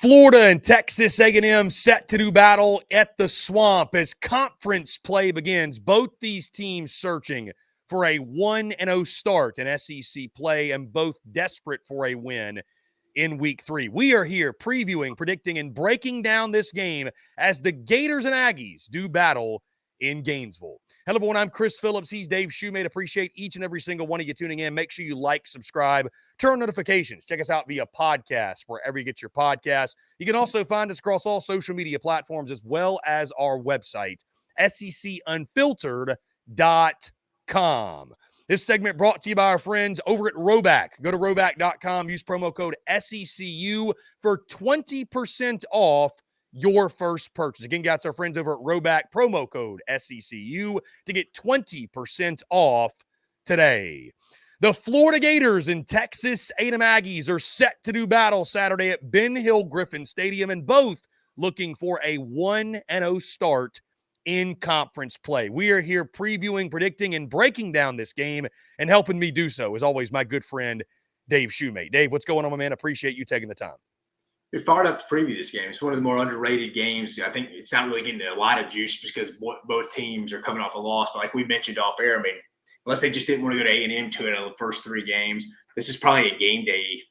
Florida and Texas A&M set to do battle at the Swamp as conference play begins. Both these teams searching for a 1-0 start in SEC play and both desperate for a win in week 3. We are here previewing, predicting, and breaking down this game as the Gators and Aggies do battle in Gainesville. Hello, everyone. I'm Chris Phillips. He's Dave Shumate. Appreciate each and every single one of you tuning in. Make sure you like, subscribe, turn on notifications. Check us out via podcast, wherever you get your podcasts. You can also find us across all social media platforms as well as our website, SECUnfiltered.com. This segment brought to you by our friends over at RHOBACK. Go to RHOBACK.com. Use promo code SECU for 20% off your first purchase. Again, guys, our friends over at RHOBACK, promo code SECU to get 20% off today. The Florida Gators and Texas A&M Aggies are set to do battle Saturday at Ben Hill Griffin Stadium, and both looking for a 1-0 start in conference play. We are here previewing, predicting, and breaking down this game, and helping me do so, as always, my good friend, Dave Shumate. Dave, what's going on, my man? Appreciate you taking the time. We're fired up to preview this game. It's one of the more underrated games. I think it's not really getting a lot of juice because both teams are coming off a loss. But like we mentioned off air, I mean, unless they just didn't want to go to A&M to it in the first 3 games, this is probably a game day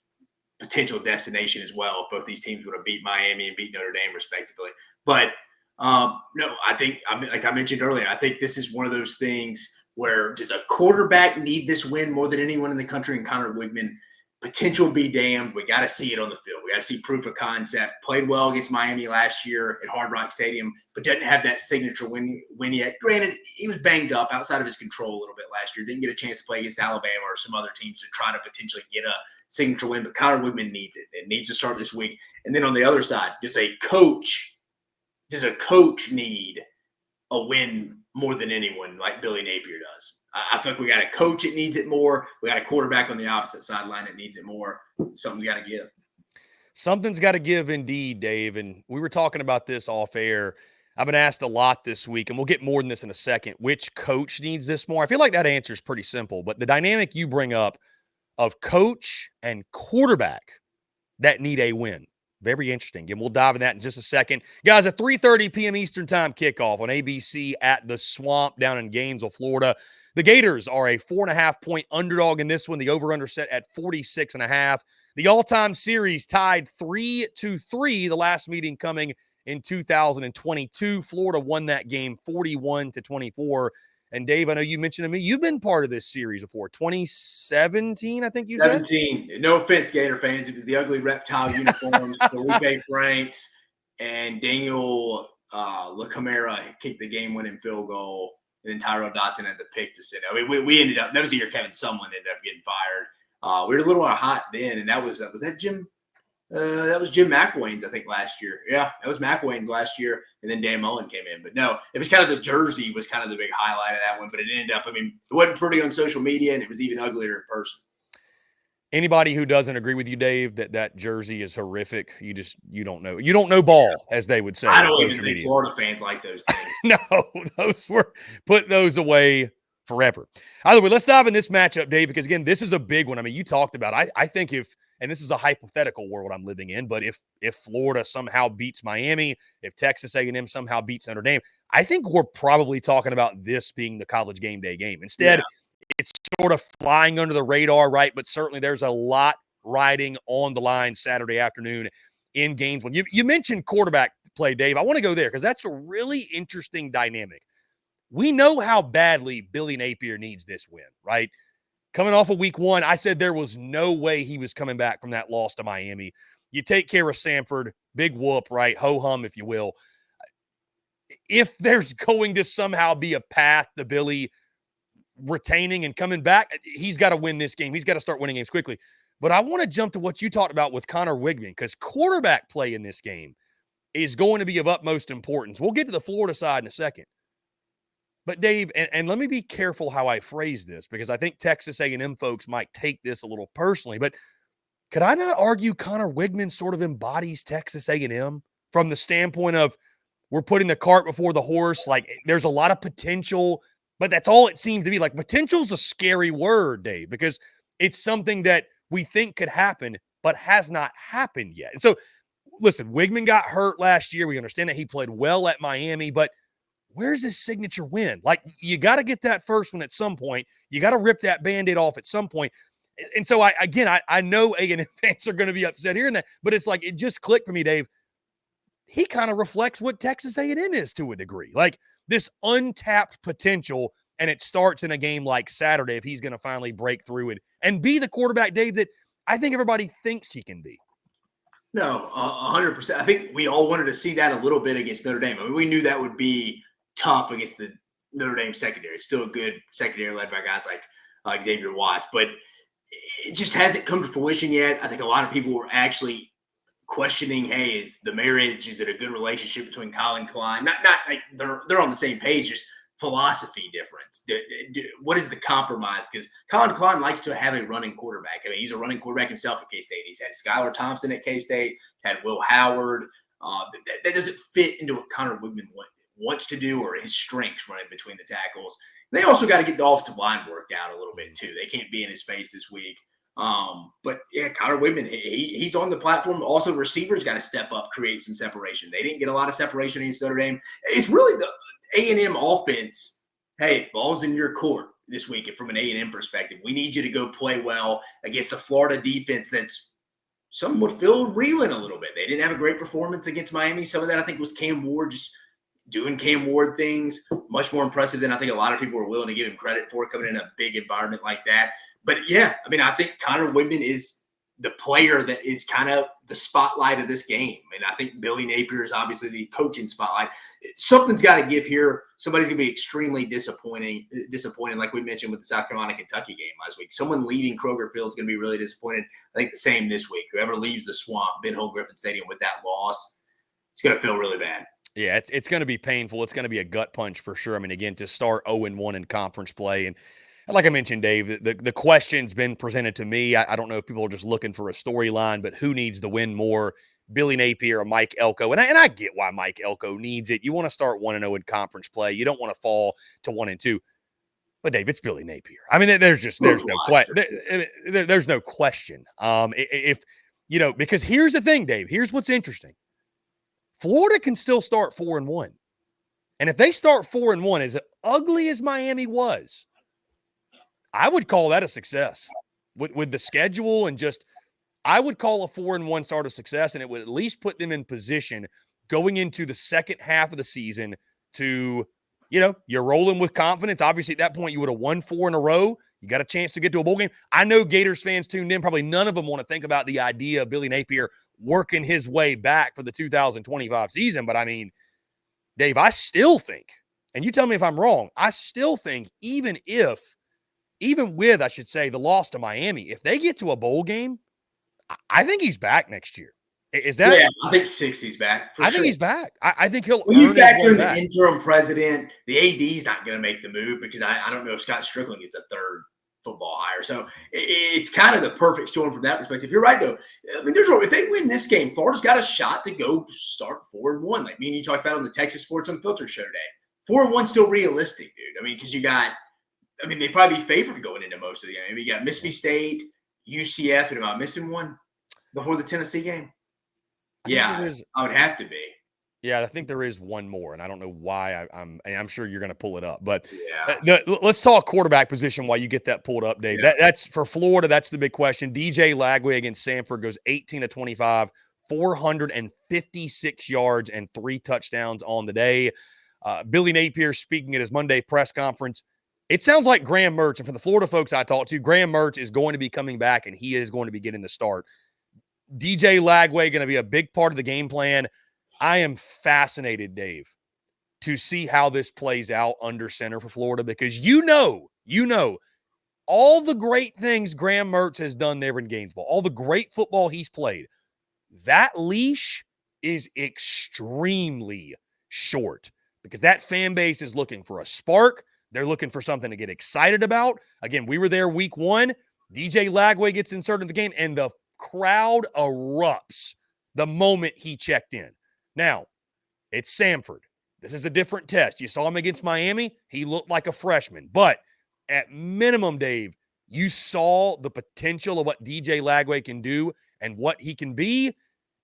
potential destination as well if both these teams would have beat Miami and beat Notre Dame respectively. But no, I think, like I mentioned earlier, I think this is one of those things where does a quarterback need this win more than anyone in the country? And Connor Wigman, potential be damned. We got to see it on the field. We got to see proof of concept. Played well against Miami last year at Hard Rock Stadium, but doesn't have that signature win yet. Granted, he was banged up outside of his control a little bit last year. Didn't get a chance to play against Alabama or some other teams to try to potentially get a signature win, but Connor Wigman needs it. It needs to start this week. And then on the other side, does a coach need a win more than anyone like Billy Napier does? I feel like we got a coach that needs it more. We got a quarterback on the opposite sideline that needs it more. Something's got to give. Something's got to give indeed, Dave. And we were talking about this off air. I've been asked a lot this week, and we'll get more than this in a second. Which coach needs this more? I feel like that answer is pretty simple. But the dynamic you bring up of coach and quarterback that need a win, very interesting. And we'll dive in that in just a second. Guys, a 3:30 p.m. Eastern time kickoff on ABC at the Swamp down in Gainesville, Florida. The Gators are a 4.5-point underdog in this one. The over-under set at 46.5. The all-time series tied 3-3, the last meeting coming in 2022. Florida won that game 41-24. And Dave, I know you mentioned to me, you've been part of this series before. 2017, I think you said? 17. No offense, Gator fans. It was the ugly reptile uniforms, Felipe Franks, and Daniel LaCamera kicked the game-winning field goal. And then Tyrell Dotson had the pick to sit. I mean, we ended up – that was the year Kevin Sumlin ended up getting fired. We were a little hot then, and that was that Jim that was Jim McElwain's, I think, last year. Yeah, that was McElwain's last year, and then Dan Mullen came in. But no, it was kind of the jersey was kind of the big highlight of that one, but it ended up – I mean, it wasn't pretty on social media, and it was even uglier in person. Anybody who doesn't agree with you, Dave, that jersey is horrific, you don't know. You don't know ball, as they would say. I don't even think Florida fans like those things. No, put those away forever. Either way, let's dive in this matchup, Dave, because, again, this is a big one. I mean, you talked about I think if – and this is a hypothetical world I'm living in, but if Florida somehow beats Miami, if Texas A&M somehow beats Notre Dame, I think we're probably talking about this being the college game day game. Instead, it's sort of flying under the radar, right? But certainly there's a lot riding on the line Saturday afternoon in Gainesville. You mentioned quarterback play, Dave. I want to go there because that's a really interesting dynamic. We know how badly Billy Napier needs this win, right? Coming off of week 1, I said there was no way he was coming back from that loss to Miami. You take care of Samford, big whoop, right? Ho-hum, if you will. If there's going to somehow be a path to Billy retaining and coming back, he's got to win this game. He's got to start winning games quickly. But I want to jump to what you talked about with Connor Wigman, because quarterback play in this game is going to be of utmost importance. We'll get to the Florida side in a second. But Dave, and let me be careful how I phrase this, because I think Texas A&M folks might take this a little personally, but could I not argue Connor Wigman sort of embodies Texas A&M from the standpoint of we're putting the cart before the horse? Like, there's a lot of potential, but that's all it seems to be. Like, potential's a scary word, Dave, because it's something that we think could happen, but has not happened yet. And so listen, Wigman got hurt last year. We understand that he played well at Miami, but where's his signature win? Like, you got to get that first one at some point. You got to rip that Band-Aid off at some point. And so, I know A&M fans are going to be upset hearing that, but it's like, it just clicked for me, Dave. He kind of reflects what Texas A&M is to a degree. Like, this untapped potential, and it starts in a game like Saturday if he's going to finally break through and be the quarterback, Dave, that I think everybody thinks he can be. No, 100%. I think we all wanted to see that a little bit against Notre Dame. I mean, we knew that would be tough against the Notre Dame secondary. Still a good secondary led by guys like Xavier Watts, but it just hasn't come to fruition yet. I think a lot of people were actually questioning, hey, is the marriage, is it a good relationship between Colin Klein? Not like they're on the same page, just philosophy difference. What is the compromise? Because Colin Klein likes to have a running quarterback. I mean, he's a running quarterback himself at K-State. He's had Skylar Thompson at K-State, had Will Howard. That doesn't fit into what Connor Wigman wants to do or his strengths running between the tackles. They also got to get the offensive line worked out a little bit too. They can't be in his face this week. But yeah, Connor Wigman, he's on the platform. Also, receivers got to step up, create some separation. They didn't get a lot of separation against Notre Dame. It's really the A&M offense. Hey, ball's in your court this week. From an A&M perspective, we need you to go play well against the Florida defense that's some would feel reeling a little bit. They didn't have a great performance against Miami. Some of that I think was Cam Ward just doing Cam Ward things, much more impressive than I think a lot of people were willing to give him credit for, coming in a big environment like that. But yeah, I mean, I think Connor Wigman is the player that is kind of the spotlight of this game. And I think Billy Napier is obviously the coaching spotlight. Something's got to give here. Somebody's going to be extremely disappointing, like we mentioned with the South Carolina-Kentucky game last week. Someone leaving Kroger Field is going to be really disappointed. I think the same this week. Whoever leaves the Swamp, Ben Hill-Griffin Stadium with that loss, it's going to feel really bad. Yeah, it's going to be painful. It's going to be a gut punch for sure. I mean, again, to start 0-1 in conference play. And like I mentioned, Dave, the question's been presented to me. I don't know if people are just looking for a storyline, but who needs to win more, Billy Napier or Mike Elko? And I get why Mike Elko needs it. You want to start 1-0 in conference play. You don't want to fall to 1-2. But Dave, it's Billy Napier. I mean, there's no question. If you know, because here's the thing, Dave. Here's what's interesting. Florida can still start 4-1. And if they start 4-1, as ugly as Miami was, I would call that a success with the schedule and just, I would call a 4-1 start a success, and it would at least put them in position going into the second half of the season to, you know, you're rolling with confidence. Obviously, at that point, you would have won 4 in a row. You got a chance to get to a bowl game. I know Gators fans tuned in. Probably none of them want to think about the idea of Billy Napier working his way back for the 2025 season. But I mean, Dave, I still think, and you tell me if I'm wrong, I still think even with, I should say, the loss to Miami, if they get to a bowl game, I think he's back next year. Is that? Yeah, I think 60's back. I think he's back. I think he'll. When you factor in the interim president, the AD's not going to make the move because I don't know if Scott Strickland gets a third football hire. So it's kind of the perfect storm from that perspective. You're right, though. I mean, if they win this game, Florida's got a shot to go start 4-1. Like me and you talked about on the Texas Sports Unfiltered show today. 4-1 still realistic, dude. I mean, because they'd probably be favored going into most of the game. Maybe you got Mississippi State, UCF, and am I missing one before the Tennessee game? Yeah, I would have to be. Yeah, I think there is one more, and I don't know why. I'm sure you're going to pull it up. But yeah. Let's talk quarterback position while you get that pulled up, Dave. Yeah. That's for Florida. That's the big question. DJ Lagway against Samford goes 18-25, 456 yards and 3 touchdowns on the day. Billy Napier speaking at his Monday press conference. It sounds like Graham Mertz, and for the Florida folks I talked to, Graham Mertz is going to be coming back, and he is going to be getting the start. DJ Lagway going to be a big part of the game plan. I am fascinated, Dave, to see how this plays out under center for Florida because you know, all the great things Graham Mertz has done there in Gainesville, all the great football he's played, that leash is extremely short because that fan base is looking for a spark. They're looking for something to get excited about. Again, we were there week 1. DJ Lagway gets inserted in the game, and the crowd erupts the moment he checked in. Now, it's Samford. This is a different test. You saw him against Miami. He looked like a freshman. But at minimum, Dave, you saw the potential of what DJ Lagway can do and what he can be.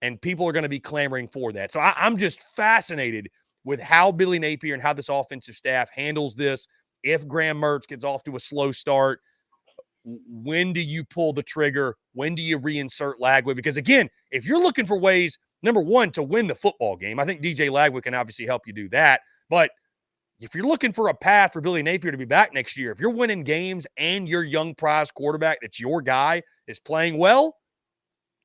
and people are going to be clamoring for that. So I'm just fascinated with how Billy Napier and how this offensive staff handles this. If Graham Mertz gets off to a slow start, when do you pull the trigger? When do you reinsert Lagway? Because, again, if you're looking for ways, number one, to win the football game, I think DJ Lagway can obviously help you do that. But if you're looking for a path for Billy Napier to be back next year, if you're winning games and your young prize quarterback that's your guy is playing well,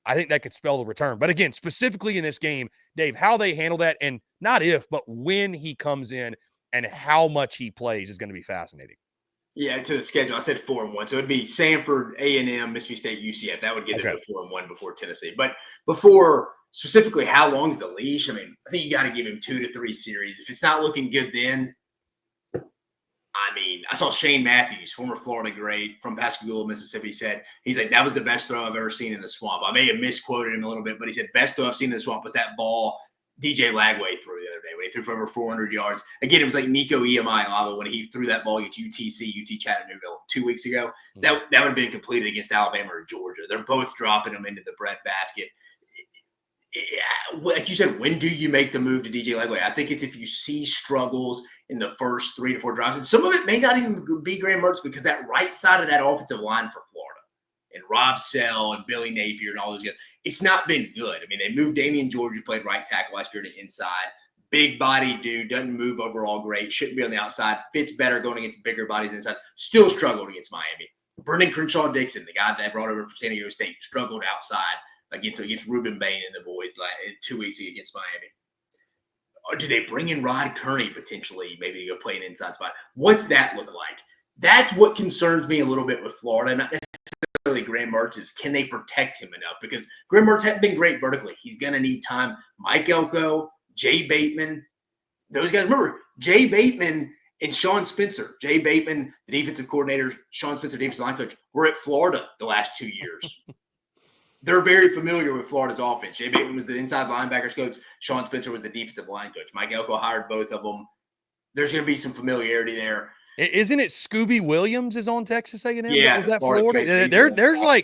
I think that could spell the return. But again, specifically in this game, Dave, how they handle that, and not if, but when he comes in and how much he plays is going to be fascinating. Yeah, to the schedule, I said 4-1, so it'd be Samford, A&M, Mississippi State, UCF. That would get them to 4-1 before Tennessee. But before specifically, how long is the leash? I mean, I think you got to give him 2 to 3 series. If it's not looking good, then I mean, I saw Shane Matthews, former Florida great from Pascagoula, Mississippi, said he's like, that was the best throw I've ever seen in the swamp. I may have misquoted him a little bit, but he said best throw I've seen in the swamp was that ball DJ Lagway threw the other day when he threw for over 400 yards. Again, it was like Nico Iamaleava when he threw that ball against UT Chattanooga 2 weeks ago. That would have been completed against Alabama or Georgia. They're both dropping them into the breadbasket. Yeah, like you said, when do you make the move to DJ Lagway? I think it's if you see struggles in the first 3 to 4 drives. And some of it may not even be Graham Mertz because that right side of that offensive line for Florida and Rob Sell and Billy Napier and all those guys, it's not been good. I mean, they moved Damian George, who played right tackle last year, to inside. Big body dude, doesn't move overall great, shouldn't be on the outside, fits better going against bigger bodies inside, still struggled against Miami. Brendan Crenshaw-Dixon, the guy that brought over from San Diego State, struggled outside against Ruben Bain and the boys 2 weeks ago against Miami. Or do they bring in Rod Kearney potentially, maybe to go play an inside spot? What's that look like? That's what concerns me a little bit with Florida, not necessarily Graham Mertz, is can they protect him enough? Because Graham Mertz hasn't been great vertically. He's going to need time. Mike Elko, Jay Bateman, those guys. Remember, Jay Bateman and Sean Spencer. Jay Bateman, the defensive coordinator, Sean Spencer, defensive line coach, were at Florida the last 2 years. They're very familiar with Florida's offense. Jay Bateman was the inside linebackers coach. Sean Spencer was the defensive line coach. Mike Elko hired both of them. There's going to be some familiarity there. Isn't it Scooby Williams is on Texas A&M? Yeah, was that Florida?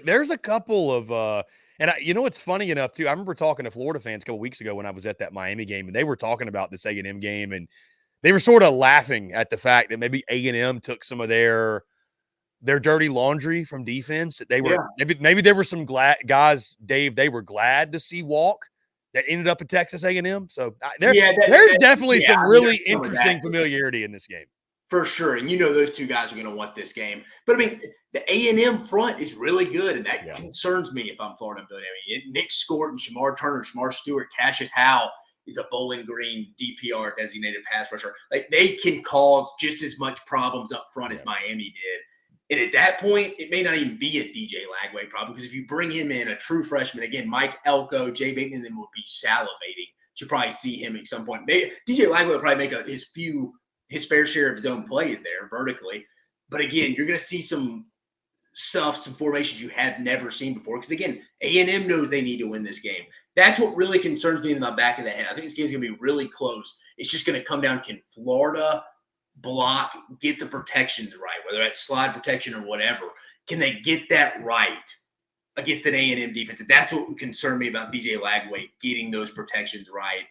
There's a couple of and it's funny enough too. I remember talking to Florida fans a couple weeks ago when I was at that Miami game, and they were talking about this A&M game, and they were sort of laughing at the fact that maybe A&M took some of their dirty laundry from defense. That they were maybe there were some guys, Dave, they were glad to see walk that ended up at Texas A&M. So there's definitely some really interesting familiarity in this game. For sure. And those two guys are going to want this game. But, I mean, the A&M front is really good, and that concerns me if I'm Florida. I mean, Nick Scort and Shamar Turner, Shamar Stewart, Cassius Howell is a Bowling Green DPR designated pass rusher. Like, they can cause just as much problems up front as Miami did. And at that point, it may not even be a DJ Lagway problem, because if you bring him in, a true freshman, again, Mike Elko, Jay Bateman, and them would be salivating to probably see him at some point. DJ Lagway will probably make his fair share of his own plays there vertically. But again, you're going to see some stuff, some formations you have never seen before. Because again, A&M knows they need to win this game. That's what really concerns me in my back of the head. I think this game's going to be really close. It's just going to come down, can Florida block, get the protections right, whether that's slide protection or whatever. Can they get that right against an A&M defense? And that's what would concern me about DJ Lagway, getting those protections right.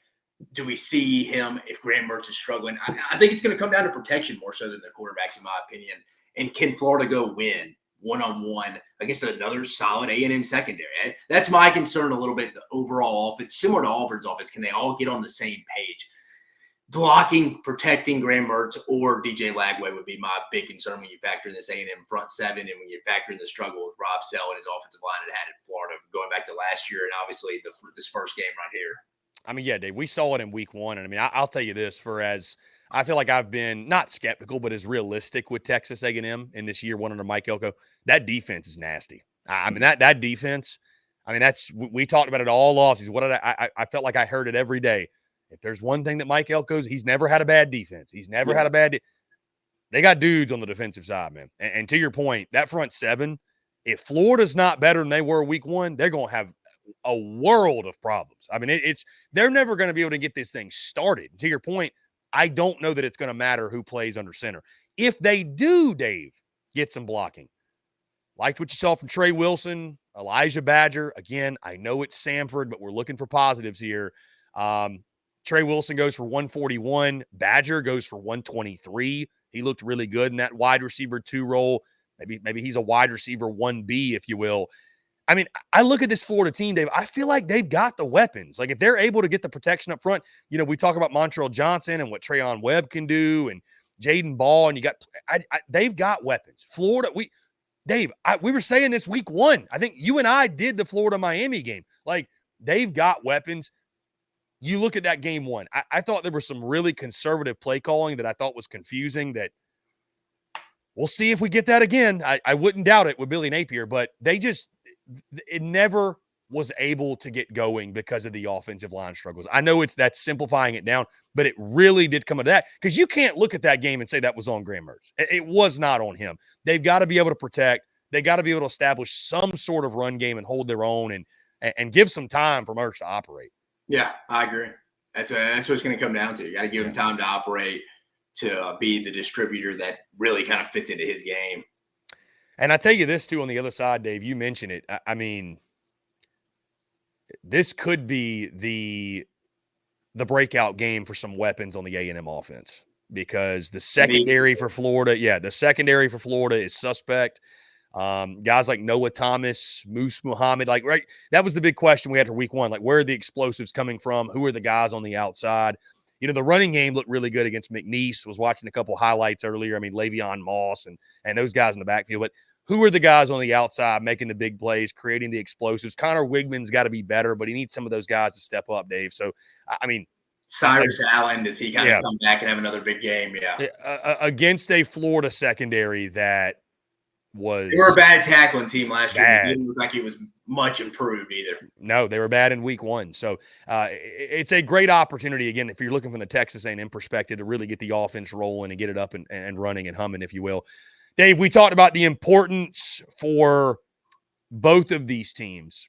Do we see him if Graham Mertz is struggling? I think it's going to come down to protection more so than the quarterbacks, in my opinion. And can Florida go win one-on-one against another solid A&M secondary? That's my concern a little bit, the overall offense. Similar to Auburn's offense, can they all get on the same page? Blocking, protecting Graham Mertz or DJ Lagway would be my big concern when you factor in this A&M front seven and when you factor in the struggle with Rob Sell and his offensive line it had in Florida going back to last year and obviously this first game right here. I mean, yeah, Dave, we saw it in week one. And I mean, I'll tell you this, I feel like I've been not skeptical, but as realistic with Texas A&M in this year one under Mike Elko. That defense is nasty. I mean, that defense, I mean, we talked about it all offseason. I felt like I heard it every day. If there's one thing that Mike Elko's, he's never had a bad defense. He's never had a bad they got dudes on the defensive side, man. And to your point, that front seven, if Florida's not better than they were week one, they're going to have a world of problems. I mean, they're never going to be able to get this thing started. To your point, I don't know that it's going to matter who plays under center. If they do, Dave, get some blocking, Liked what you saw from Trey Wilson, Elijah Badger. Again, I know it's Samford, but we're looking for positives here. Trey Wilson goes for 141. Badger goes for 123. He looked really good in that wide receiver 2 role. Maybe he's a wide receiver 1B, if you will. I mean, I look at this Florida team, Dave. I feel like they've got the weapons. Like, if they're able to get the protection up front, we talk about Montrell Johnson and what Trayon Webb can do and Jaden Ball, and they've got weapons. Florida, Dave, we were saying this week 1. I think you and I did the Florida-Miami game. Like, they've got weapons. You look at that game 1. I thought there was some really conservative play calling that I thought was confusing that we'll see if we get that again. I wouldn't doubt it with Billy Napier, but it never was able to get going because of the offensive line struggles. I know that's simplifying it down, but it really did come to that because you can't look at that game and say that was on Graham Mertz. It was not on him. They've got to be able to protect. They got to be able to establish some sort of run game and hold their own and give some time for Mertz to operate. Yeah, I agree. That's what it's going to come down to. You got to give him time to operate, to be the distributor that really kind of fits into his game. And I tell you this, too, on the other side, Dave, you mentioned it. I mean, this could be the breakout game for some weapons on the A&M offense because the secondary for Florida, is suspect. Guys like Noah Thomas, Moose Muhammad, right? That was the big question we had for week 1. Like, where are the explosives coming from? Who are the guys on the outside? The running game looked really good against McNeese. Was watching a couple highlights earlier. I mean, Le'Veon Moss and those guys in the backfield. But who are the guys on the outside making the big plays, creating the explosives? Connor Wigman's got to be better, but he needs some of those guys to step up, Dave. So, I mean, Cyrus Allen, does he kind of come back and have another big game? Yeah. Against a Florida secondary that was. They were a bad tackling team last year. It didn't look like it was much improved either. No, they were bad in week 1. So it's a great opportunity, again, if you're looking from the Texas A&M perspective, to really get the offense rolling and get it up and running and humming, if you will. Dave, we talked about the importance for both of these teams.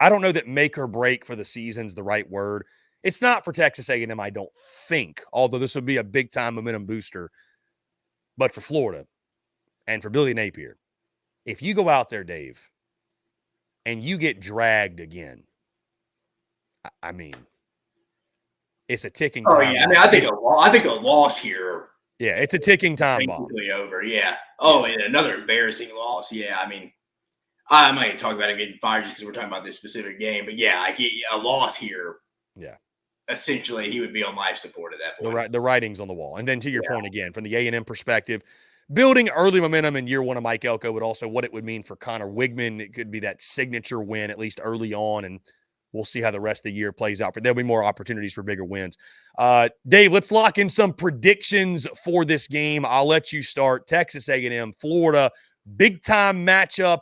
I don't know that make or break for the season's the right word. It's not for Texas A&M, I don't think, although this would be a big-time momentum booster. But for Florida and for Billy Napier, if you go out there, Dave, and you get dragged again, I mean, it's a ticking time. Oh, yeah. I mean, I think a loss here. Yeah, it's a ticking time bomb. Over, yeah. Oh, and another embarrassing loss. Yeah, I mean, I might talk about it getting fired just because we're talking about this specific game. But, yeah, a loss here. Yeah. Essentially, he would be on life support at that point. The writing's on the wall. And then to your point again, from the A&M perspective, building early momentum in year 1 of Mike Elko, but also what it would mean for Connor Wigman. It could be that signature win, at least early on, and we'll see how the rest of the year plays out. There'll be more opportunities for bigger wins. Dave, let's lock in some predictions for this game. I'll let you start. Texas A&M, Florida, big-time matchup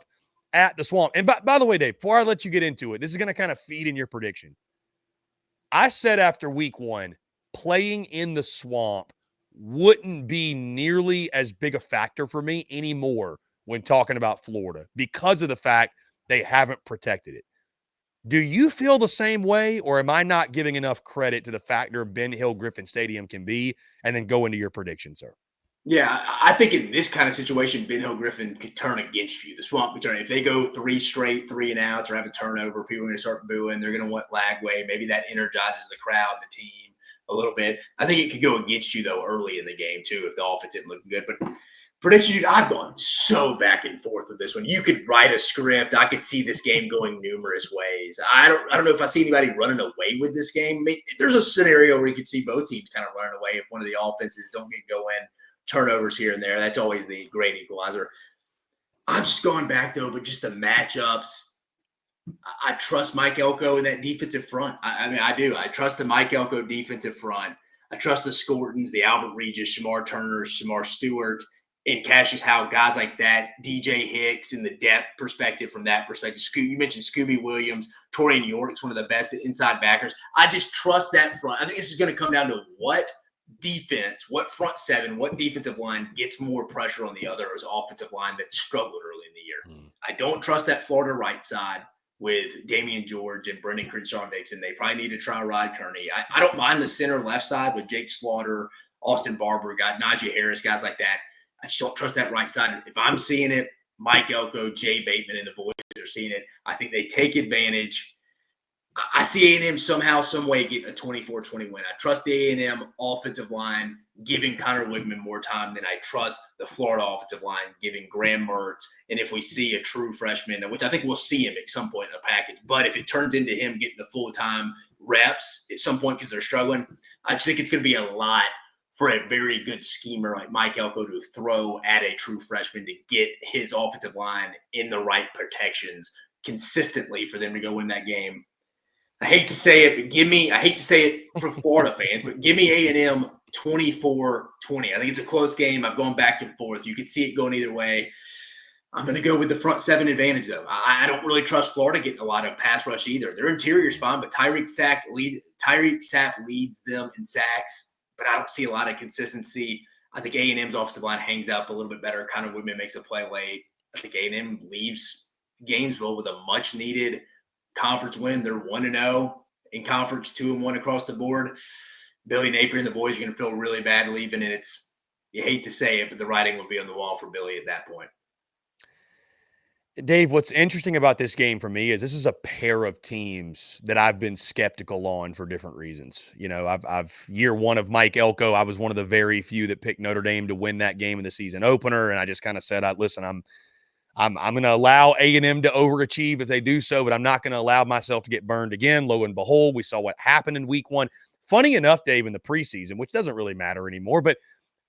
at the Swamp. And by the way, Dave, before I let you get into it, this is going to kind of feed in your prediction. I said after week 1, playing in the Swamp wouldn't be nearly as big a factor for me anymore when talking about Florida because of the fact they haven't protected it. Do you feel the same way, or am I not giving enough credit to the factor Ben Hill Griffin Stadium can be? And then go into your prediction, sir. Yeah, I think in this kind of situation, Ben Hill Griffin could turn against you. The Swamp could turn. If they go 3 straight 3-and-outs or have a turnover, people are going to start booing. They're going to want Lagway. Maybe that energizes the crowd, the team a little bit. I think it could go against you, though, early in the game, too, if the offense isn't looking good. But prediction, dude, I've gone so back and forth with this one. You could write a script. I could see this game going numerous ways. I don't know if I see anybody running away with this game. I mean, there's a scenario where you could see both teams kind of running away if one of the offenses don't get going. Turnovers here and there. That's always the great equalizer. I'm just going back, though, but just the matchups. I trust Mike Elko in that defensive front. I mean, I do. I trust the Mike Elko defensive front. I trust the Scortons, the Albert Regis, Shamar Turner, Shamar Stewart, and Cassius Howe, guys like that, DJ Hicks, and the depth perspective from that perspective. You mentioned Scooby Williams, Torian York's one of the best inside backers. I just trust that front. I think this is going to come down to what defense, what front seven, what defensive line gets more pressure on the other's offensive line that struggled early in the year. I don't trust that Florida right side with Damian George and Brendan Crenshaw and Dixon. They probably need to try Rod Kearney. I don't mind the center left side with Jake Slaughter, Austin Barber, Najee Harris, guys like that. I just don't trust that right side. If I'm seeing it, Mike Elko, Jay Bateman, and the boys are seeing it. I think they take advantage. I see A&M somehow, some way getting a 24-20 win. I trust the A&M offensive line giving Connor Wigman more time than I trust the Florida offensive line giving Graham Mertz. And if we see a true freshman, which I think we'll see him at some point in a package, but if it turns into him getting the full-time reps at some point because they're struggling, I just think it's going to be a lot for a very good schemer like Mike Elko to throw at a true freshman to get his offensive line in the right protections consistently for them to go win that game. I hate to say it, but I hate to say it for Florida fans, but give me A&M 24-20. I think it's a close game. I've gone back and forth. You could see it going either way. I'm going to go with the front seven advantage, though. I don't really trust Florida getting a lot of pass rush either. Their interior is fine, but Tyreek Sapp leads them in sacks, but I don't see a lot of consistency. I think A&M's offensive line hangs up a little bit better. Connor Woodman makes a play late. I think A&M leaves Gainesville with a much-needed conference win. They're 1-0 in conference, 2-1 across the board. Billy Napier and the boys are going to feel really bad leaving, and you hate to say it, but the writing will be on the wall for Billy at that point. Dave, what's interesting about this game for me is this is a pair of teams that I've been skeptical on for different reasons. You know, I've year one of Mike Elko, I was one of the very few that picked Notre Dame to win that game in the season opener, and I just kind of said, listen, I'm going to allow A&M to overachieve if they do so, but I'm not going to allow myself to get burned again. Lo and behold, we saw what happened in week one. Funny enough, Dave, in the preseason, which doesn't really matter anymore, but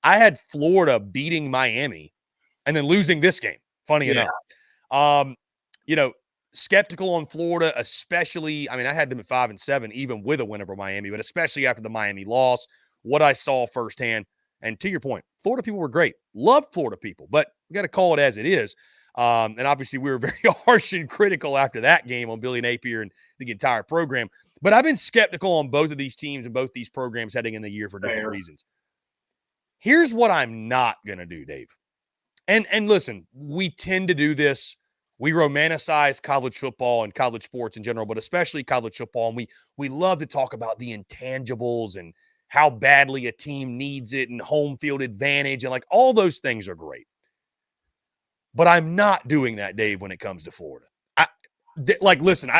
I had Florida beating Miami and then losing this game. Funny enough. You know, skeptical on Florida, especially, I mean, I had them at 5-7, even with a win over Miami, but especially after the Miami loss, what I saw firsthand. And to your point, Florida people were great. Loved Florida people, but we got to call it as it is. And obviously we were very harsh and critical after that game on Billy Napier and the entire program. But I've been skeptical on both of these teams and both these programs heading in the year for different reasons. Here's what I'm not going to do, Dave. And listen, we tend to do this. We romanticize college football and college sports in general, but especially college football. And we love to talk about the intangibles and how badly a team needs it and home field advantage. And like all those things are great. But I'm not doing that, Dave, when it comes to Florida. Listen,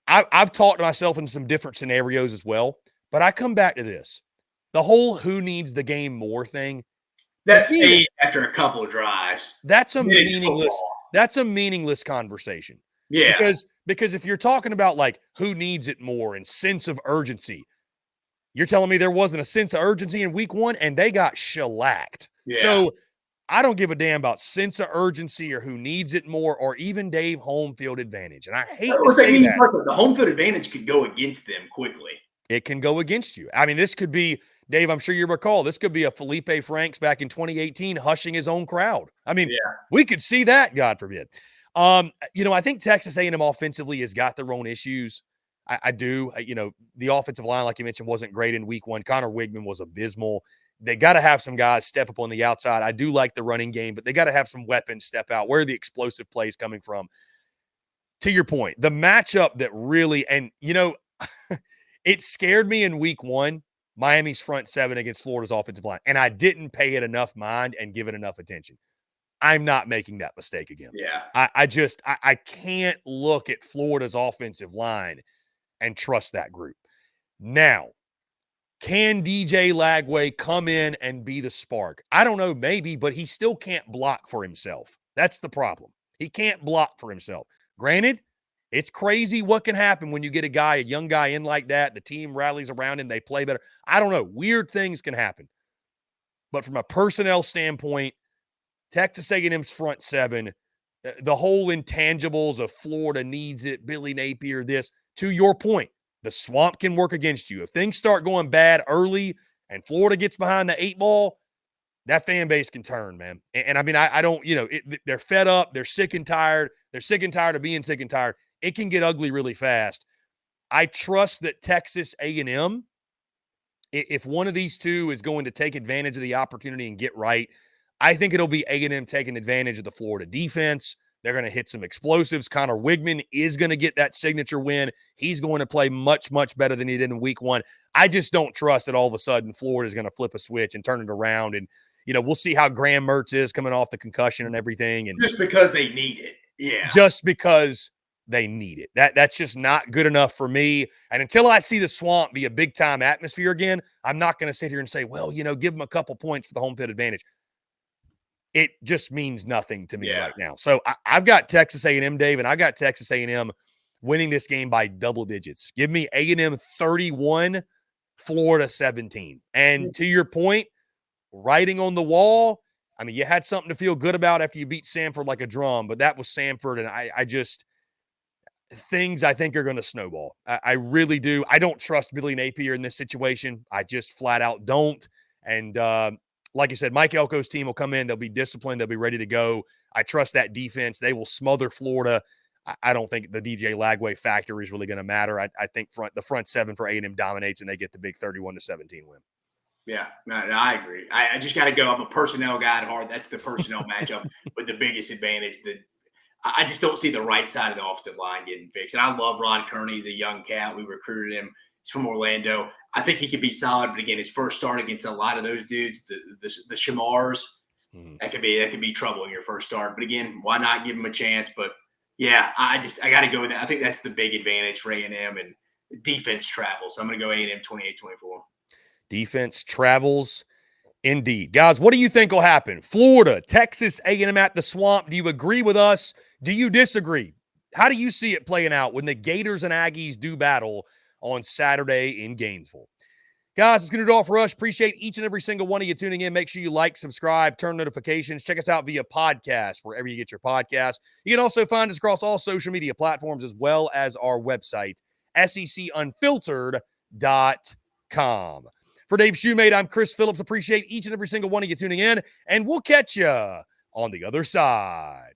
I've talked to myself in some different scenarios as well, but I come back to this. The whole who needs the game more thing. That's eight after a couple of drives. That's a meaningless conversation. Yeah. Because if you're talking about like who needs it more and sense of urgency, you're telling me there wasn't a sense of urgency in week one and they got shellacked. Yeah. So I don't give a damn about sense of urgency or who needs it more or even Dave home field advantage. And I hate to say that. The home field advantage could go against them quickly. It can go against you. I mean, this could be, Dave, I'm sure you recall, this could be a Felipe Franks back in 2018 hushing his own crowd. I mean, we could see that, God forbid. You know, I think Texas A&M offensively has got their own issues. I do. You know, the offensive line, like you mentioned, wasn't great in week one. Connor Wigman was abysmal. They got to have some guys step up on the outside. I do like the running game, but they got to have some weapons step out. Where are the explosive plays coming from? To your point, the matchup that really, and, you know, it scared me in week one, Miami's front seven against Florida's offensive line, and I didn't pay it enough mind and give it enough attention. I'm not making that mistake again. Yeah. I can't look at Florida's offensive line and trust that group. Now, can DJ Lagway come in and be the spark? I don't know, maybe, but he still can't block for himself. That's the problem. He can't block for himself. Granted, it's crazy what can happen when you get a young guy in like that. The team rallies around him. They play better. I don't know. Weird things can happen. But from a personnel standpoint, Texas A&M's front seven, the whole intangibles of Florida needs it, Billy Napier, this, to your point, the swamp can work against you. If things start going bad early and Florida gets behind the 8 ball, that fan base can turn, man. And I mean, I don't, you know, they're fed up. They're sick and tired. They're sick and tired of being sick and tired. It can get ugly really fast. I trust that Texas A&M, if one of these two is going to take advantage of the opportunity and get right, I think it'll be A&M taking advantage of the Florida defense. They're going to hit some explosives. Connor Wigman is going to get that signature win. He's going to play much, much better than he did in week one. I just don't trust that all of a sudden Florida is going to flip a switch and turn it around and, we'll see how Graham Mertz is coming off the concussion and everything. And just because they need it. Yeah. Just because they need it. That's just not good enough for me. And until I see the Swamp be a big-time atmosphere again, I'm not going to sit here and say, well, give them a couple points for the home field advantage. It just means nothing to me right now. So I've got Texas A&M, Dave, and I've got Texas A&M winning this game by double digits. Give me A&M 31, Florida 17. And to your point, writing on the wall, I mean, you had something to feel good about after you beat Samford like a drum, but that was Samford, and I just things I think are going to snowball. I really do. I don't trust Billy Napier in this situation. I just flat out don't. And like you said, Mike Elko's team will come in. They'll be disciplined. They'll be ready to go. I trust that defense. They will smother Florida. I don't think the DJ Lagway factor is really going to matter. I think the front seven for A&M dominates, and they get the big 31-17 win. Yeah, no, I agree. I just got to go. I'm a personnel guy at heart. That's the personnel matchup with the biggest advantage. That I just don't see the right side of the offensive line getting fixed. And I love Rod Kearney. He's a young cat. We recruited him. He's from Orlando. I think he could be solid. But again, his first start against a lot of those dudes, the Shamars, that could be trouble in your first start. But again, why not give him a chance? But yeah, I got to go with that. I think that's the big advantage for A&M, and defense travel. So I'm going to go A&M 28-24. Defense travels indeed. Guys, what do you think will happen? Florida, Texas A&M at the Swamp. Do you agree with us? Do you disagree? How do you see it playing out when the Gators and Aggies do battle on Saturday in Gainesville? Guys, it's going to do all for us. Appreciate each and every single one of you tuning in. Make sure you like, subscribe, turn notifications. Check us out via podcast, wherever you get your podcasts. You can also find us across all social media platforms as well as our website, SECUnfiltered.com. For Dave Shumate, I'm Chris Phillips. Appreciate each and every single one of you tuning in, and we'll catch you on the other side.